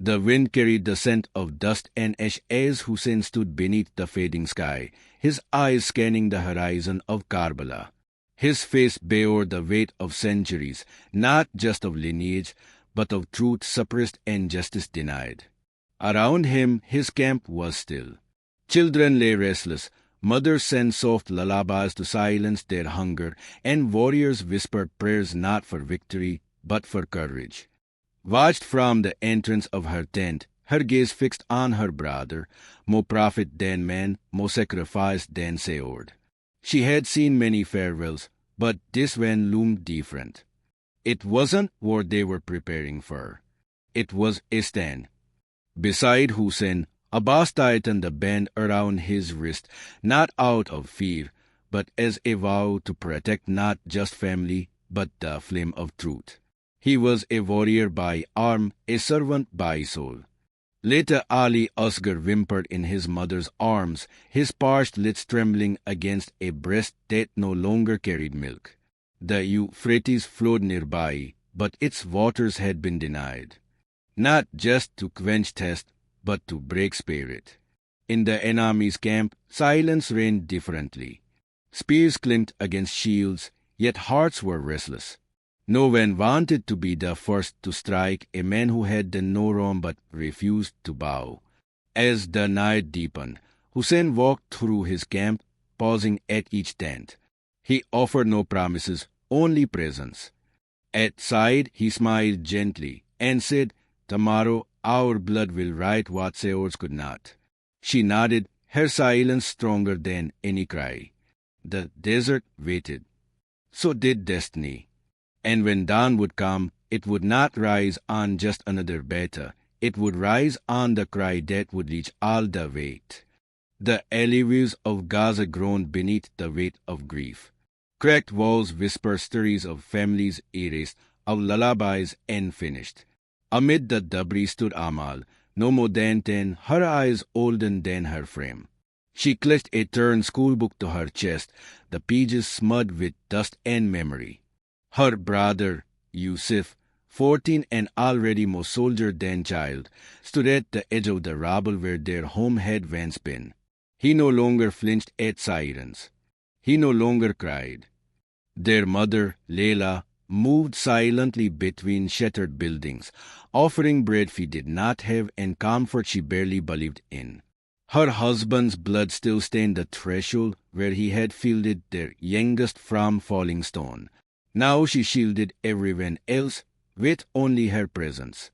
The wind carried the scent of dust and ash as Hussain stood beneath the fading sky, his eyes scanning the horizon of Karbala. His face bore the weight of centuries, not just of lineage, but of truth suppressed and justice denied. Around him, his camp was still. Children lay restless, mothers sang soft lullabies to silence their hunger, and warriors whispered prayers not for victory, but for courage. Watched from the entrance of her tent, her gaze fixed on her brother, more prophet than man, more sacrifice than sword. She had seen many farewells, but this one loomed different. It wasn't what they were preparing for. It was a stand. Beside Hussain, Abbas tightened the band around his wrist, not out of fear, but as a vow to protect not just family, but the flame of truth. He was a warrior by arm, a servant by soul. Later Ali Asghar whimpered in his mother's arms, his parched lips trembling against a breast that no longer carried milk. The Euphrates flowed nearby, but its waters had been denied. Not just to quench thirst, but to break spirit. In the enemy's camp, silence reigned differently. Spears clinked against shields, yet hearts were restless. No one wanted to be the first to strike a man who had done no wrong but refused to bow. As the night deepened, Hussain walked through his camp, pausing at each tent. He offered no promises, only presence. At side, he smiled gently and said, "Tomorrow our blood will write what swords could not." She nodded, her silence stronger than any cry. The desert waited. So did destiny. And when dawn would come, it would not rise on just another beta. It would rise on the cry that would reach all the weight. The alleyways of Gaza groaned beneath the weight of grief. Cracked walls whispered stories of families erased, of lullabies unfinished. Amid the debris stood Amal, no more than 10, her eyes older than her frame. She clutched a torn schoolbook to her chest, the pages smudged with dust and memory. Her brother, Yusuf, 14 and already more soldier than child, stood at the edge of the rubble where their home had once been. He no longer flinched at sirens. He no longer cried. Their mother, Layla, moved silently between shattered buildings, offering bread she did not have and comfort she barely believed in. Her husband's blood still stained the threshold where he had shielded their youngest from falling stone. Now she shielded everyone else with only her presence.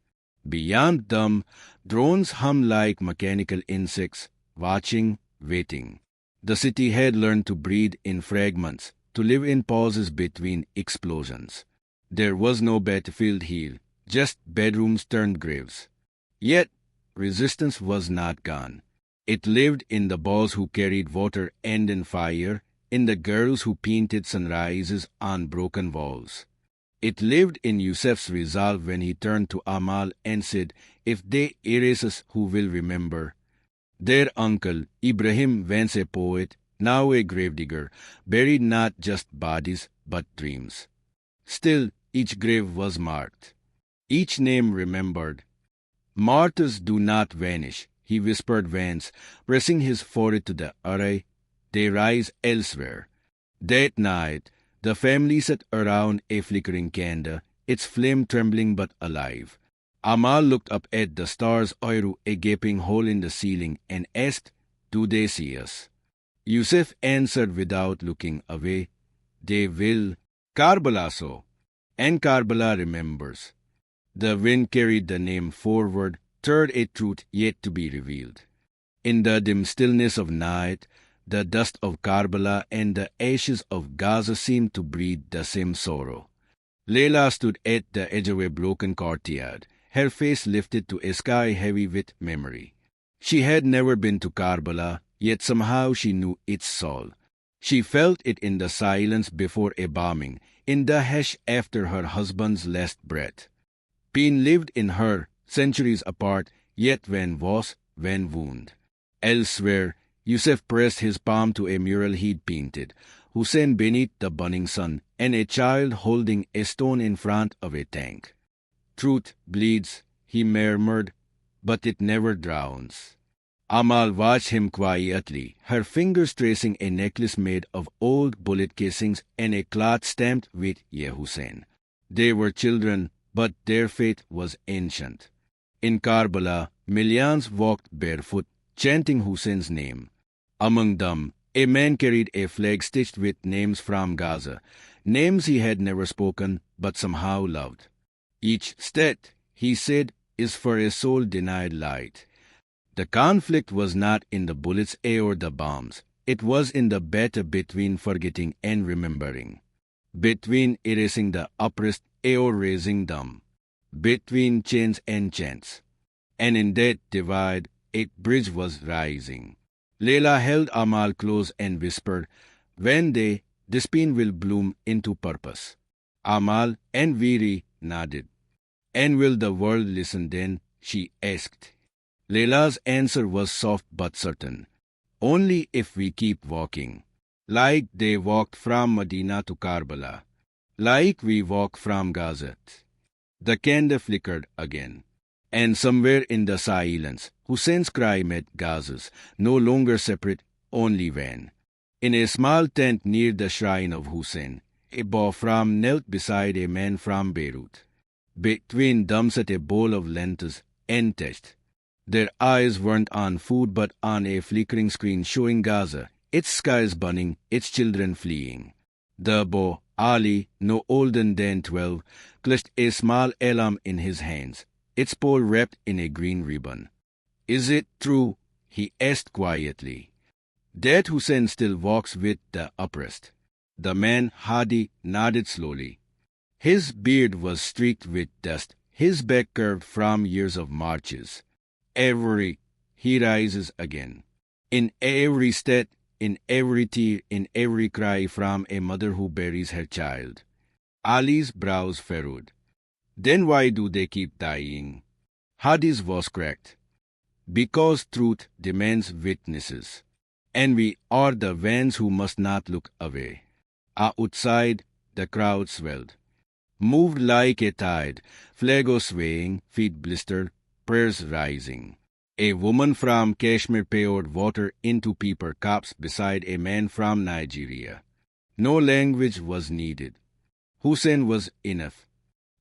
Beyond them, drones hummed like mechanical insects, watching, waiting. The city had learned to breathe in fragments, to live in pauses between explosions. There was no battlefield here, just bedrooms turned graves. Yet, resistance was not gone. It lived in the boys who carried water and in fire, in the girls who painted sunrises on broken walls. It lived in Yusuf's resolve when he turned to Amal and said, "If they erase us, who will remember?" Their uncle, Ibrahim, once a poet, now a gravedigger, buried not just bodies, but dreams. Still, each grave was marked. Each name remembered. "Martyrs do not vanish," he whispered once, pressing his forehead to the array. "They rise elsewhere." That night, the family sat around a flickering candle, its flame trembling but alive. Amal looked up at the stars through a gaping hole in the ceiling and asked, "Do they see us?" Yusuf answered without looking away, "They will." Karbala saw, and Karbala remembers. The wind carried the name forward, toward a truth yet to be revealed. In the dim stillness of night, the dust of Karbala and the ashes of Gaza seemed to breathe the same sorrow. Layla stood at the edge of a broken courtyard, her face lifted to a sky heavy with memory. She had never been to Karbala, yet somehow she knew its soul. She felt it in the silence before a bombing, in the hush after her husband's last breath. Pain lived in her, centuries apart, yet when wound. Elsewhere, Yusuf pressed his palm to a mural he'd painted, Hussain beneath the burning sun, and a child holding a stone in front of a tank. "Truth bleeds," he murmured, but it never drowns. Amal watched him quietly, her fingers tracing a necklace made of old bullet casings and a cloth stamped with Ye Hussein. They were children, but their faith was ancient. In Karbala, millions walked barefoot, chanting Hussein's name. Among them, a man carried a flag stitched with names from Gaza, names he had never spoken but somehow loved. Each state, he said, is for a soul denied light. The conflict was not in the bullets or the bombs. It was in the battle between forgetting and remembering, between erasing the oppressed or raising them, between chains and chants. And in that divide, a bridge was rising. Leila held Amal close and whispered, "One day, this pain will bloom into purpose." Amal and Veery nodded. "And will the world listen then?" she asked. Leila's answer was soft but certain. "Only if we keep walking. Like they walked from Medina to Karbala. Like we walk from Gaza." The candle flickered again. And somewhere in the silence, Hussein's cry met Gaza's, no longer separate, only one. In a small tent near the shrine of Hussein, a boy from knelt beside a man from Beirut. Between them sat a bowl of lentils and touched. Their eyes weren't on food but on a flickering screen showing Gaza, its skies burning, its children fleeing. The boy, Ali, no older than 12, clutched a small alarm in his hands, its pole wrapped in a green ribbon. "Is it true?" he asked quietly, "that Hussein still walks with the oppressed?" The man, Hadi, nodded slowly. His beard was streaked with dust, his back curved from years of marches. He rises again. In every state, in every tear, in every cry from a mother who buries her child. Ali's brows furrowed. "Then why do they keep dying?" Hadi's voice cracked. "Because truth demands witnesses. And we are the ones who must not look away." Outside, the crowd swelled. Moved like a tide, flags swaying, feet blistered, prayers rising. A woman from Kashmir poured water into paper cups beside a man from Nigeria. No language was needed. Hussein was enough.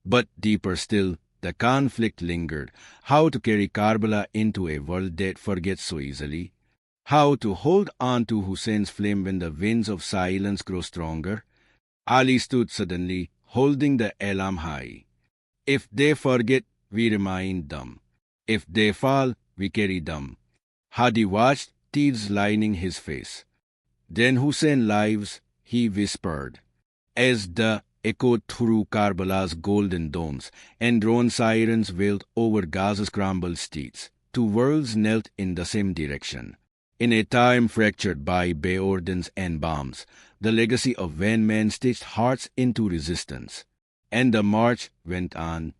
But deeper still, the conflict lingered. How to carry Karbala into a world that forgets so easily? How to hold on to Hussein's flame when the winds of silence grow stronger? Ali stood suddenly, holding the alarm high. "If they forget, we remind them. If they fall, we carry them." Hadi watched, tears lining his face. "Then Hussein lives," he whispered, as the echoed through Karbala's golden domes, and drone sirens wailed over Gaza's crumbled streets. Two worlds knelt in the same direction. In a time fractured by bayordens and bombs, the legacy of one man stitched hearts into resistance. And the march went on,